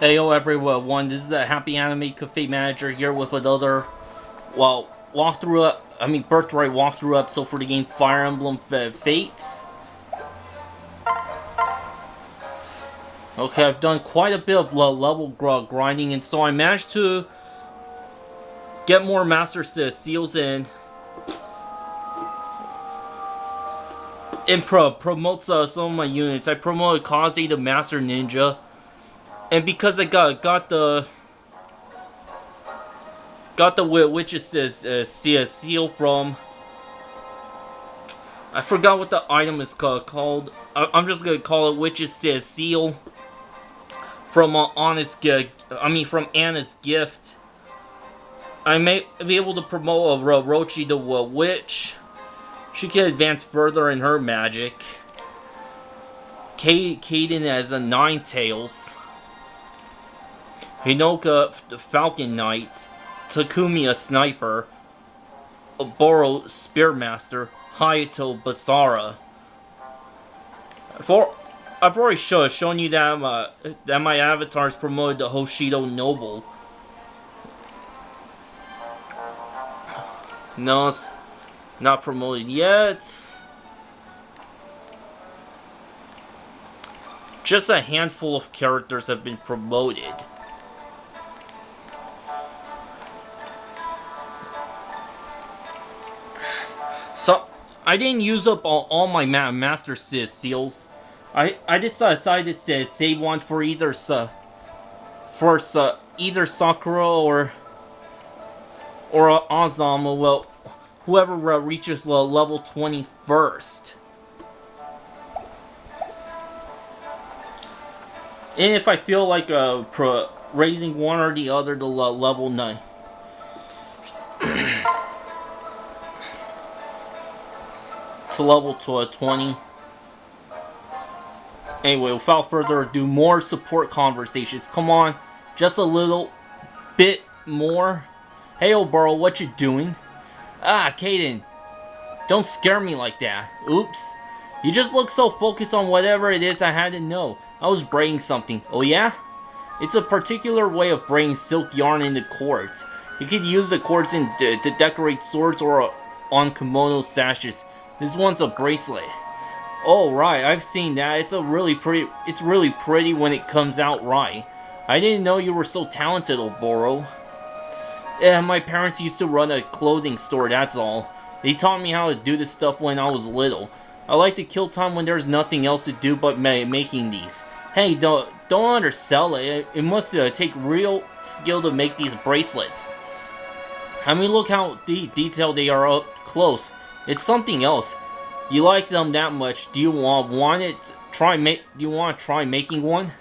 Hey yo everyone, this is a Happy Anime Cafe Manager here with another, Birthright walkthrough episode for the game Fire Emblem Fates. Okay, I've done quite a bit of level grinding, and so I managed to get more Master Seals in. And promotes some of my units. I promoted Kaze the Master Ninja. And because I got the witch's seal from, I forgot what the item is called. I'm just gonna call it witch's seal from from Anna's gift. I may be able to promote Rochi the witch. She can advance further in her magic. Kaden as a Ninetales. Hinoka the Falcon Knight, Takumi a Sniper, Oboro Spearmaster, Hayato Basara. I've already shown you that that my avatar is promoted to Hoshido Noble. No, it's not promoted yet. Just a handful of characters have been promoted. So, I didn't use up all my Master Seals. I decided to save one for either either Sakura or Azama. Well, whoever reaches level 20 first. And if I feel like raising one or the other to level 9. To level 20. Anyway, without further ado, more support conversations. Come on, just a little bit more. Hey, Oboro, what you doing? Ah, Kaden, don't scare me like that. Oops. You just look so focused on whatever it is I had to know. I was braiding something. Oh yeah? It's a particular way of braiding silk yarn into cords. You could use the cords to decorate swords or on kimono sashes. This one's a bracelet. Oh right, I've seen that. It's really pretty when it comes out right. I didn't know you were so talented, Oboro. Yeah, my parents used to run a clothing store, that's all. They taught me how to do this stuff when I was little. I like to kill time when there's nothing else to do but making these. Hey, don't undersell it. It must take real skill to make these bracelets. I mean, look how detailed they are up close. It's something else. You like them that much. Do you want to try making one?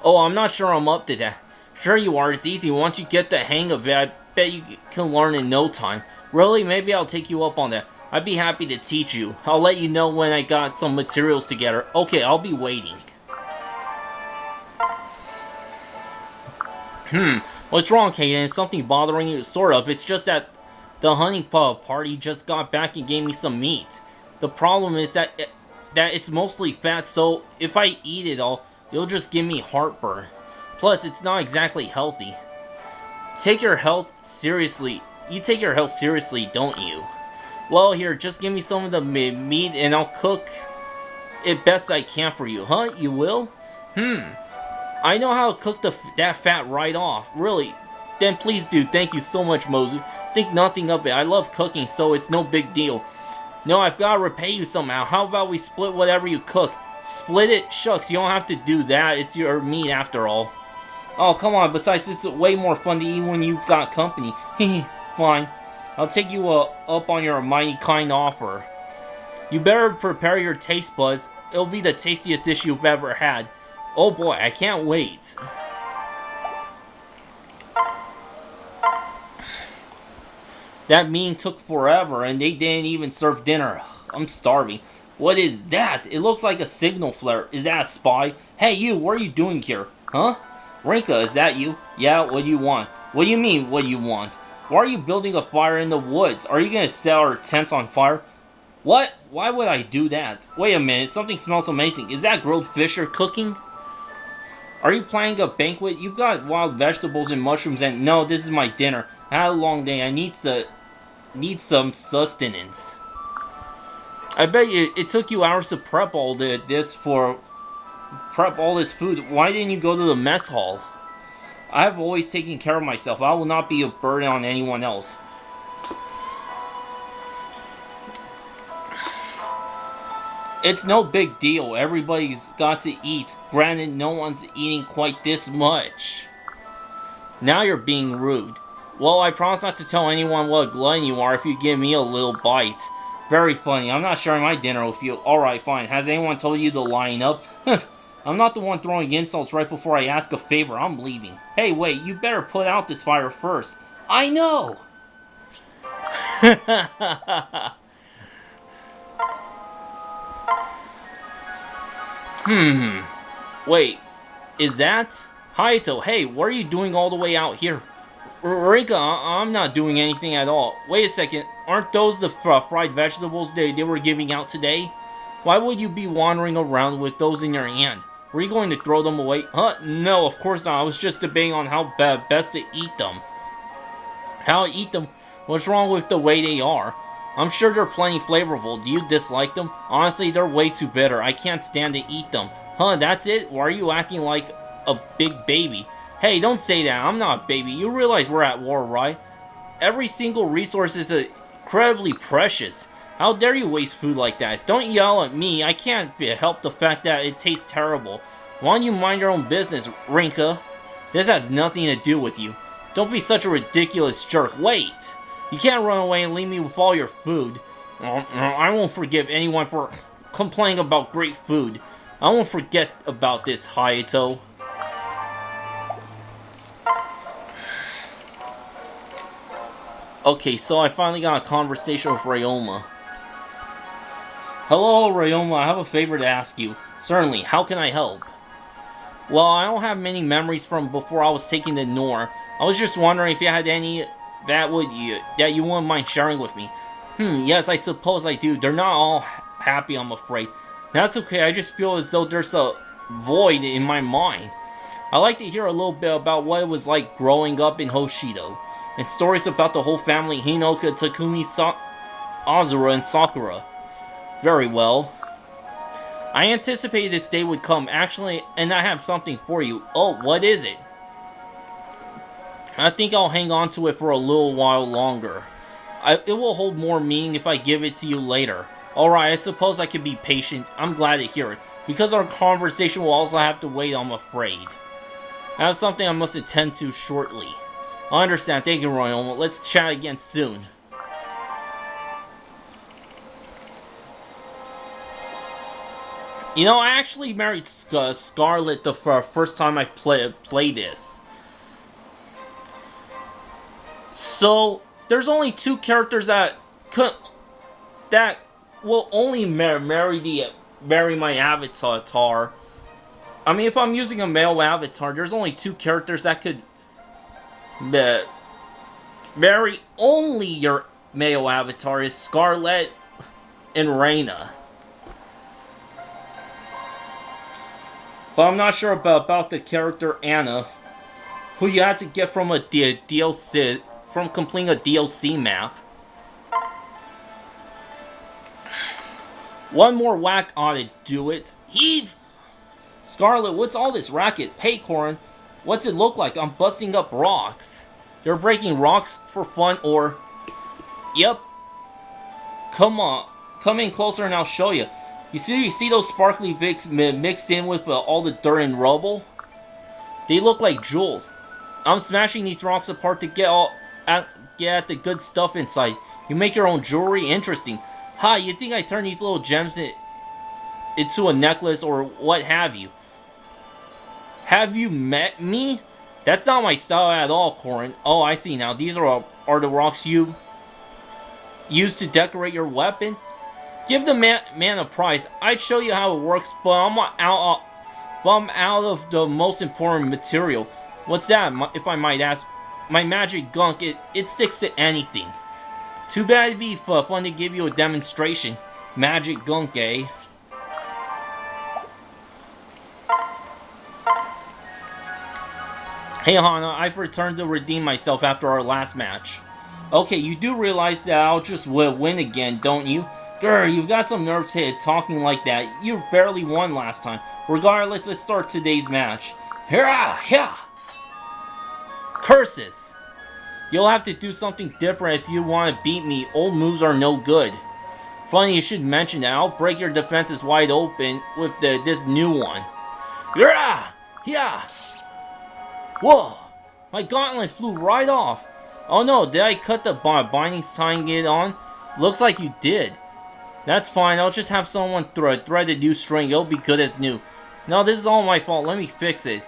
Oh, I'm not sure I'm up to that. Sure you are. It's easy. Once you get the hang of it, I bet you can learn in no time. Really? Maybe I'll take you up on that. I'd be happy to teach you. I'll let you know when I got some materials together. Okay, I'll be waiting. What's wrong, Kaden? Is something bothering you? Sort of. It's just that the honey party just got back and gave me some meat. The problem is that it's mostly fat, so if I eat it all, it'll just give me heartburn. Plus, it's not exactly healthy. Take your health seriously. You take your health seriously, don't you? Well, here, just give me some of the meat and I'll cook it best I can for you. Huh? You will? I know how to cook that fat right off. Really? Then please do. Thank you so much, Mozu. Think nothing of it. I love cooking, so it's no big deal. No, I've got to repay you somehow. How about we split whatever you cook? Split it? Shucks, you don't have to do that. It's your meat after all. Oh, come on. Besides, it's way more fun to eat when you've got company. Fine. I'll take you up on your mighty kind offer. You better prepare your taste buds. It'll be the tastiest dish you've ever had. Oh boy, I can't wait. That meeting took forever and they didn't even serve dinner. I'm starving. What is that? It looks like a signal flare. Is that a spy? Hey you, what are you doing here? Huh? Rinka, is that you? Yeah, what do you want? What do you mean, what do you want? Why are you building a fire in the woods? Are you gonna set our tents on fire? What? Why would I do that? Wait a minute, something smells amazing. Is that grilled fish you're cooking? Are you planning a banquet? You've got wild vegetables and mushrooms and... No, this is my dinner. I had a long day. I need some sustenance. I bet you it took you hours to prep all this food. Why didn't you go to the mess hall? I've always taken care of myself. I will not be a burden on anyone else. It's no big deal. Everybody's got to eat. Granted, no one's eating quite this much. Now you're being rude. Well, I promise not to tell anyone what a glutton you are if you give me a little bite. Very funny. I'm not sharing my dinner with you. Alright, fine. Has anyone told you to line up? I'm not the one throwing insults right before I ask a favor. I'm leaving. Hey, wait. You better put out this fire first. I know! Wait. Is that... Hayato, hey, what are you doing all the way out here? Rinka, I'm not doing anything at all. Wait a second, aren't those the fried vegetables they were giving out today? Why would you be wandering around with those in your hand? Were you going to throw them away? Huh? No, of course not. I was just debating on how best to eat them. How to eat them? What's wrong with the way they are? I'm sure they're plenty flavorful. Do you dislike them? Honestly, they're way too bitter. I can't stand to eat them. Huh, that's it? Why are you acting like a big baby? Hey, don't say that. I'm not a baby. You realize we're at war, right? Every single resource is incredibly precious. How dare you waste food like that? Don't yell at me. I can't help the fact that it tastes terrible. Why don't you mind your own business, Rinka? This has nothing to do with you. Don't be such a ridiculous jerk. Wait! You can't run away and leave me with all your food. I won't forgive anyone for complaining about great food. I won't forget about this, Hayato. Okay, so I finally got a conversation with Ryoma. Hello, Ryoma, I have a favor to ask you. Certainly, how can I help? Well, I don't have many memories from before I was taking the Nor. I was just wondering if you had any that you wouldn't mind sharing with me. Yes, I suppose I do. They're not all happy, I'm afraid. That's okay, I just feel as though there's a void in my mind. I'd like to hear a little bit about what it was like growing up in Hoshido. And stories about the whole family, Hinoka, Takumi, Azura, and Sakura. Very well. I anticipated this day would come, actually, and I have something for you. Oh, what is it? I think I'll hang on to it for a little while longer. It will hold more meaning if I give it to you later. Alright, I suppose I can be patient. I'm glad to hear it. Because our conversation will also have to wait, I'm afraid. I have something I must attend to shortly. I understand. Thank you, Ryoma. Let's chat again soon. You know, I actually married Scarlet the first time I played this. So, there's only two characters that will only marry my avatar. I mean, if I'm using a male avatar, there's only two characters that could marry only your male avatar is Scarlet and Reina. But I'm not sure about the character Anna, who you had to get from a DLC, from completing a DLC map. One more whack ought to do it. Heave! Scarlet, what's all this racket? Hey, Corin, what's it look like? I'm busting up rocks. You're breaking rocks for fun, or... Yep. Come on. Come in closer and I'll show you. You see those sparkly bits mixed in with all the dirt and rubble? They look like jewels. I'm smashing these rocks apart to get at the good stuff inside. You make your own jewelry? Interesting. Ha, you think I turn these little gems into a necklace or what have you? Have you met me? That's not my style at all, Corin. Oh, I see now. These are the rocks you use to decorate your weapon? Give the man a prize. I'd show you how it works, but I'm out of the most important material. What's that, if I might ask? My magic gunk, it sticks to anything. Too bad it'd be fun to give you a demonstration. Magic gunk, eh? Hey Hana, I've returned to redeem myself after our last match. Okay, you do realize that I'll just win again, don't you? Grr, you've got some nerve to talking like that. You barely won last time. Regardless, let's start today's match. Hurrah! Yeah! Curses! You'll have to do something different if you want to beat me. Old moves are no good. Funny you should mention that. I'll break your defenses wide open with this new one. Hurrah! Yeah! Whoa! My gauntlet flew right off. Oh no, did I cut the bindings tying it on? Looks like you did. That's fine, I'll just have someone thread a new string. It'll be good as new. No, this is all my fault. Let me fix it.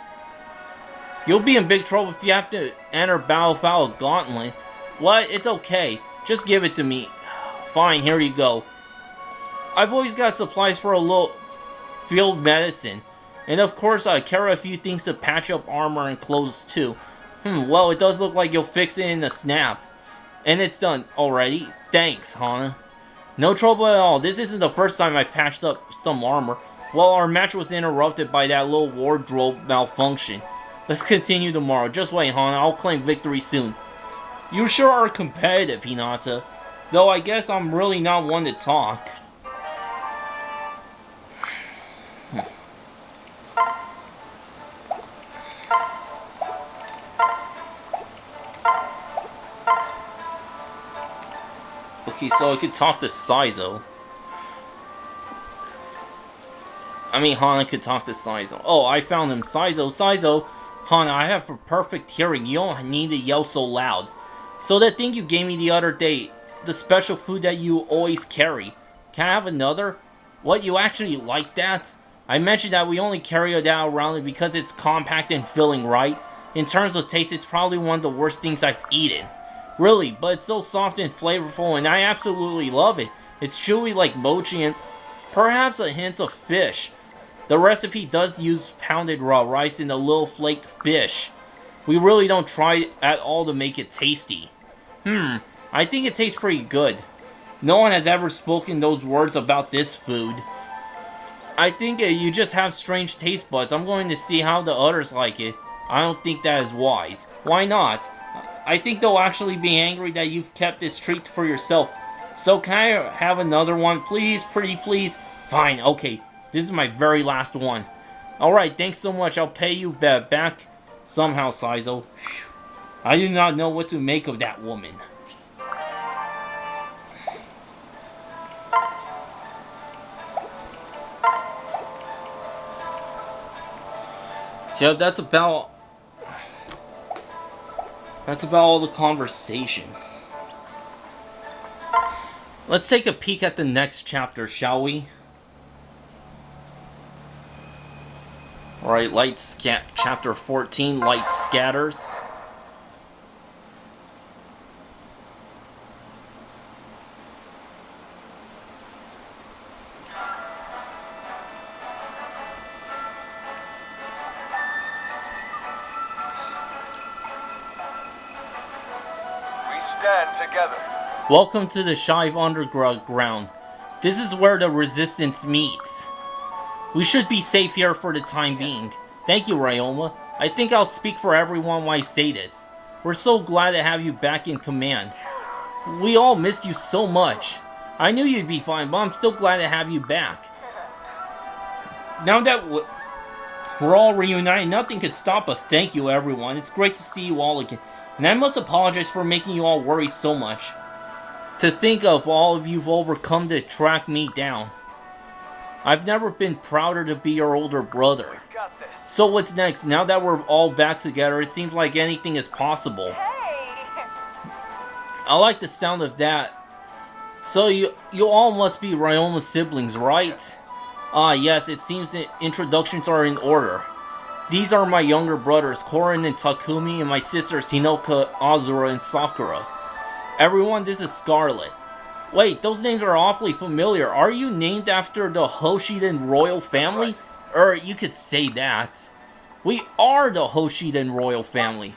You'll be in big trouble if you have to enter battle without a gauntlet. What? It's okay. Just give it to me. Fine, here you go. I've always got supplies for a little field medicine. And of course, I carry a few things to patch up armor and clothes too. Well, it does look like you'll fix it in a snap. And it's done already. Thanks, Hana. No trouble at all. This isn't the first time I patched up some armor. Well, our match was interrupted by that little wardrobe malfunction. Let's continue tomorrow. Just wait, Hana. I'll claim victory soon. You sure are competitive, Hinata. Though I guess I'm really not one to talk. Okay, so I could talk to Saizo. I mean, Hana could talk to Saizo. Oh, I found him. Saizo. Hana, I have a perfect hearing. You don't need to yell so loud. So that thing you gave me the other day, the special food that you always carry. Can I have another? What, you actually like that? I mentioned that we only carry it out around because it's compact and filling, right? In terms of taste, it's probably one of the worst things I've eaten. Really, but it's so soft and flavorful and I absolutely love it. It's chewy like mochi and perhaps a hint of fish. The recipe does use pounded raw rice and a little flaked fish. We really don't try at all to make it tasty. I think it tastes pretty good. No one has ever spoken those words about this food. I think you just have strange taste buds. I'm going to see how the others like it. I don't think that is wise. Why not? I think they'll actually be angry that you've kept this treat for yourself. So can I have another one? Please, pretty please? Fine, okay. This is my very last one. Alright, thanks so much. I'll pay you back somehow, Saizo. I do not know what to make of that woman. Yeah, that's about all the conversations. Let's take a peek at the next chapter, shall we? Alright, chapter 14, Light Scatters. We stand together. Welcome to the Shive Underground. This is where the resistance meets. We should be safe here for the time being. Thank you, Ryoma. I think I'll speak for everyone when I say this. We're so glad to have you back in command. We all missed you so much. I knew you'd be fine, but I'm still glad to have you back. Now that we're all reunited, nothing could stop us. Thank you, everyone. It's great to see you all again. And I must apologize for making you all worry so much. To think of all of you've overcome to track me down. I've never been prouder to be your older brother. We've got this. So what's next? Now that we're all back together, it seems like anything is possible. Hey! I like the sound of that. So you all must be Ryoma's siblings, right? Ah, yes, it seems that introductions are in order. These are my younger brothers, Korin and Takumi, and my sisters, Hinoka, Azura, and Sakura. Everyone, this is Scarlet. Wait, those names are awfully familiar. Are you named after the Hoshiden royal family? Or you could say that. We are the Hoshiden royal family.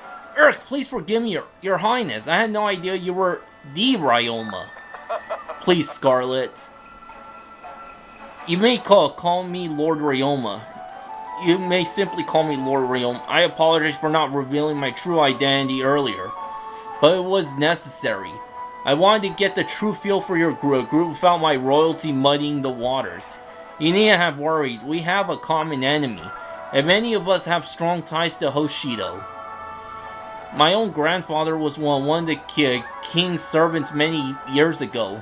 Please forgive me, your highness. I had no idea you were the Ryoma. Please, Scarlet. You may call me Lord Ryoma. you may simply call me Lord Realm. I apologize for not revealing my true identity earlier, but it was necessary. I wanted to get the true feel for your group without my royalty muddying the waters. You needn't have worried, we have a common enemy, and many of us have strong ties to Hoshido. My own grandfather was one of the king's servants many years ago.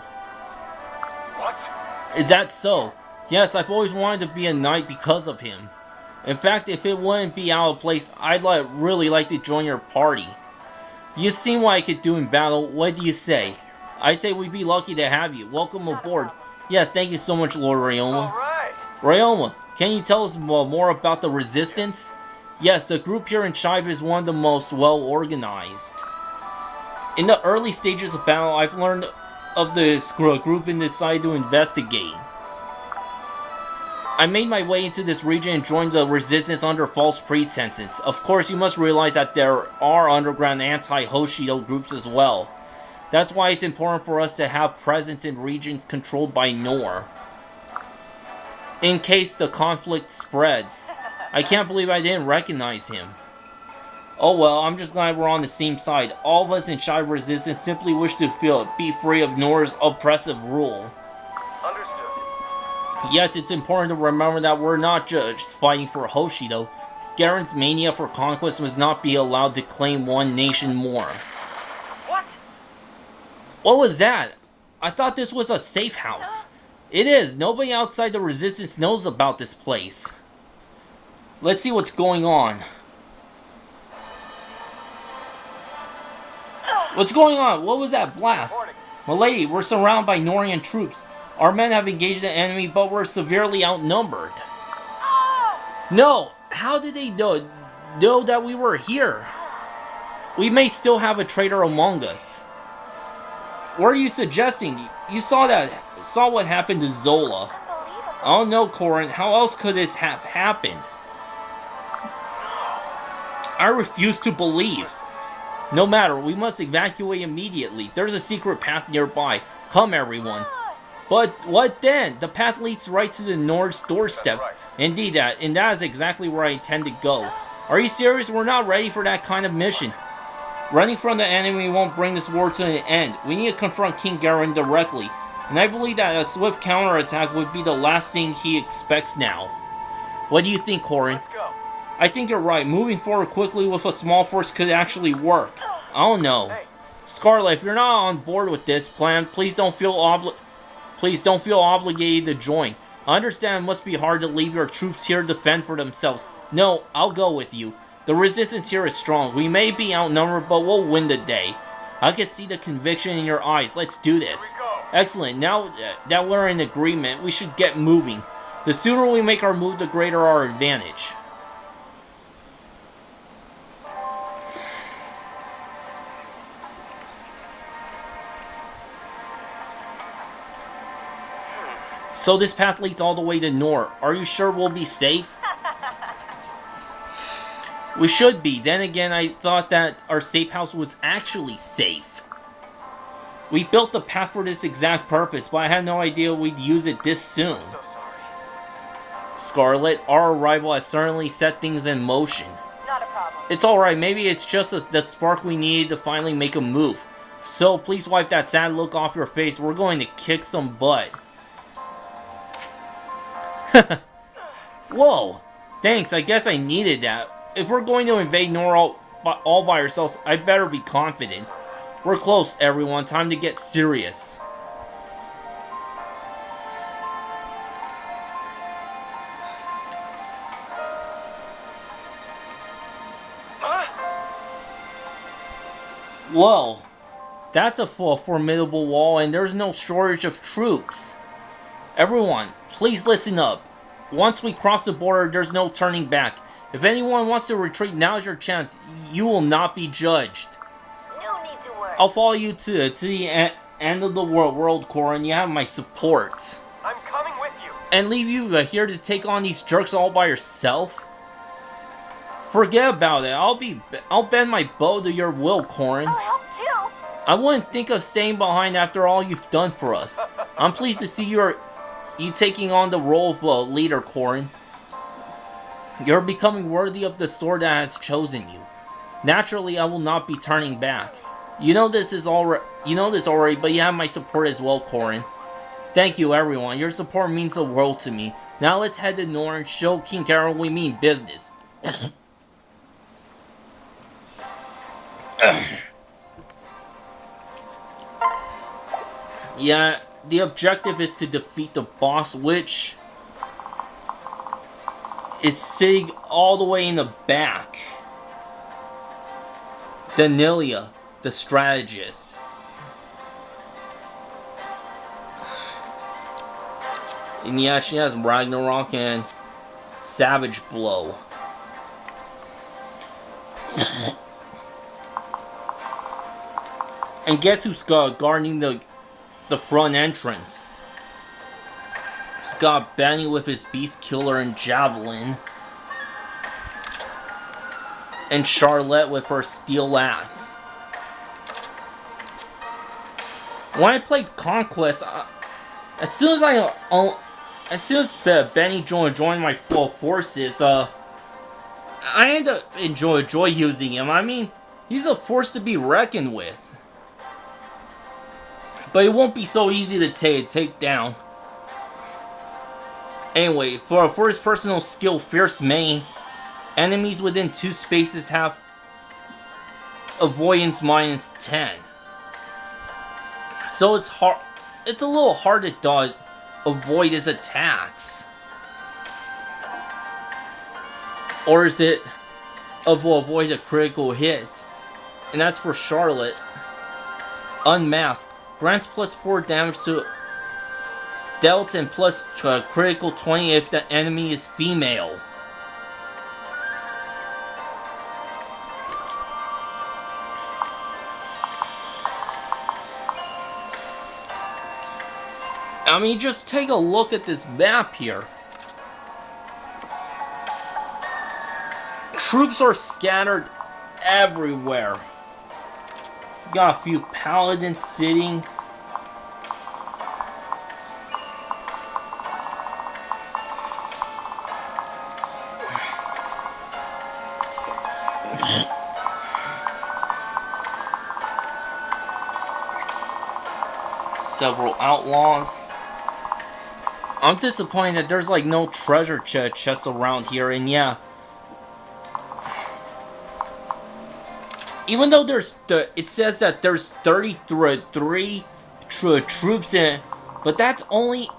What? Is that so? Yes, I've always wanted to be a knight because of him. In fact, if it wouldn't be out of place, I'd really like to join your party. You've seen what I could do in battle, what do you say? I'd say we'd be lucky to have you. Welcome aboard. Yes, thank you so much, Lord Ryoma. Alright. Ryoma, can you tell us more about the Resistance? Yes, the group here in Shive is one of the most well organized. In the early stages of battle, I've learned of this group and decided to investigate. I made my way into this region and joined the Resistance under false pretenses. Of course, you must realize that there are underground anti-Hoshido groups as well. That's why it's important for us to have presence in regions controlled by Nor, in case the conflict spreads. I can't believe I didn't recognize him. Oh well, I'm just glad we're on the same side. All of us in Shive Resistance simply wish to be free of Nor's oppressive rule. Understood. Yes, it's important to remember that we're not just fighting for Hoshido. Garen's mania for conquest must not be allowed to claim one nation more. What? What was that? I thought this was a safe house. It is. Nobody outside the Resistance knows about this place. Let's see what's going on. What's going on? What was that blast? Milady, we're surrounded by Norian troops. Our men have engaged the enemy, but we're severely outnumbered. No! How did they know that we were here? We may still have a traitor among us. What are you suggesting? You saw what happened to Zola. Oh no, Corin. How else could this have happened? I refuse to believe. No matter, we must evacuate immediately. There's a secret path nearby. Come, everyone. But what then? The path leads right to the Nord's doorstep. Right. Indeed, and that is exactly where I intend to go. Are you serious? We're not ready for that kind of mission. Running from the enemy won't bring this war to an end. We need to confront King Garen directly. And I believe that a swift counterattack would be the last thing he expects now. What do you think, Corin? Let's go. I think you're right. Moving forward quickly with a small force could actually work. I don't know. Hey. Scarlet, if you're not on board with this plan, please don't feel obligated to join. I understand it must be hard to leave your troops here to defend for themselves. No, I'll go with you. The resistance here is strong. We may be outnumbered, but we'll win the day. I can see the conviction in your eyes. Let's do this. Here we go. Excellent. Now that we're in agreement, we should get moving. The sooner we make our move, the greater our advantage. So this path leads all the way to Nor. Are you sure we'll be safe? We should be. Then again, I thought that our safe house was actually safe. We built the path for this exact purpose, but I had no idea we'd use it this soon. So sorry. Scarlet, our arrival has certainly set things in motion. Not a problem. It's alright, maybe it's just the spark we needed to finally make a move. So please wipe that sad look off your face. We're going to kick some butt. Whoa! Thanks, I guess I needed that. If we're going to invade Nor all by ourselves, I better be confident. We're close, everyone. Time to get serious. Whoa! That's a formidable wall, and there's no shortage of troops. Everyone, please listen up. Once we cross the border, there's no turning back. If anyone wants to retreat, now's your chance. You will not be judged. No need to worry. I'll follow you to the end of the world, Corin. You have my support. I'm coming with you. And leave you here to take on these jerks all by yourself? Forget about it. I'll bend my bow to your will, Corin. I'll help too. I wouldn't think of staying behind after all you've done for us. I'm pleased to see you taking on the role of leader, Corin. You're becoming worthy of the sword that has chosen you. Naturally, I will not be turning back. You know this already, but you have my support as well, Corin. Thank you, everyone. Your support means the world to me. Now let's head to North and show King Carol we mean business. Yeah, the objective is to defeat the boss, which is sitting all the way in the back. Danilia, the strategist. And yeah, she has Ragnarok and Savage Blow. And guess who's guarding the front entrance? Got Benny with his Beast Killer and Javelin. And Charlotte with her Steel Axe. When I played Conquest, as soon as Benny joined my full forces, I ended up enjoy using him. I mean, he's a force to be reckoned with. But it won't be so easy to take down. Anyway, for his personal skill, Fierce Main, enemies within 2 spaces have avoidance -10. So it's hard. It's a little hard to avoid his attacks. Or is it avoid a critical hit? And that's for Charlotte. Unmasked. Grants +4 damage to dealt and plus critical 20 if the enemy is female. I mean, just take a look at this map here. Troops are scattered everywhere. Got a few paladins sitting. Several outlaws. I'm disappointed that there's like no treasure chests around here, and yeah. Even though it says that there's 33 troops in it, but that's only,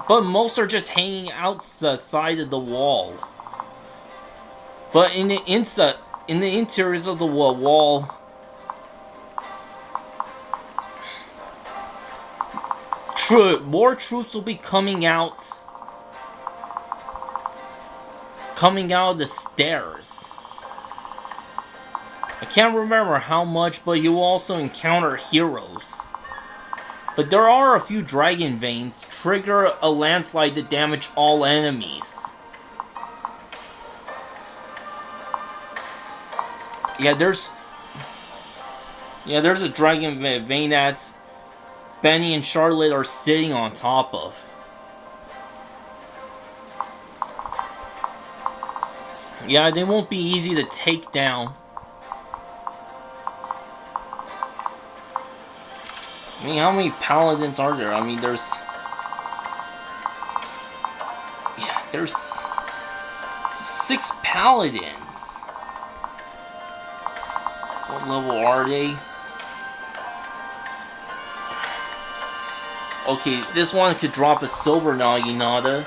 but most are just hanging outside of the wall. But in the interiors of the wall, more troops will be coming out of the stairs. I can't remember how much, but you will also encounter heroes. But there are a few dragon veins. Trigger a landslide to damage all enemies. Yeah, there's a dragon vein that Benny and Charlotte are sitting on top of. Yeah, they won't be easy to take down. I mean, how many paladins are there? I mean, there's 6 paladins. What level are they? Okay, this one could drop a silver Naginata.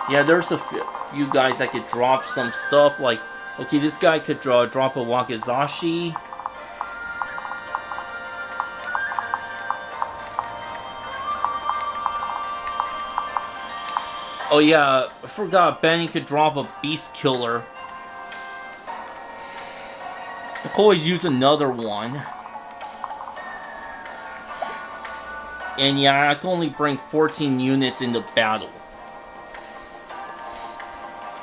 Yeah, there's a few guys that could drop some stuff, like, okay, this guy could drop a Wakizashi. Oh yeah, I forgot Benny could drop a Beast Killer. I could always use another one. And yeah, I can only bring 14 units into battle.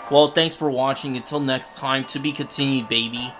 Well, thanks for watching. Until next time, to be continued, baby.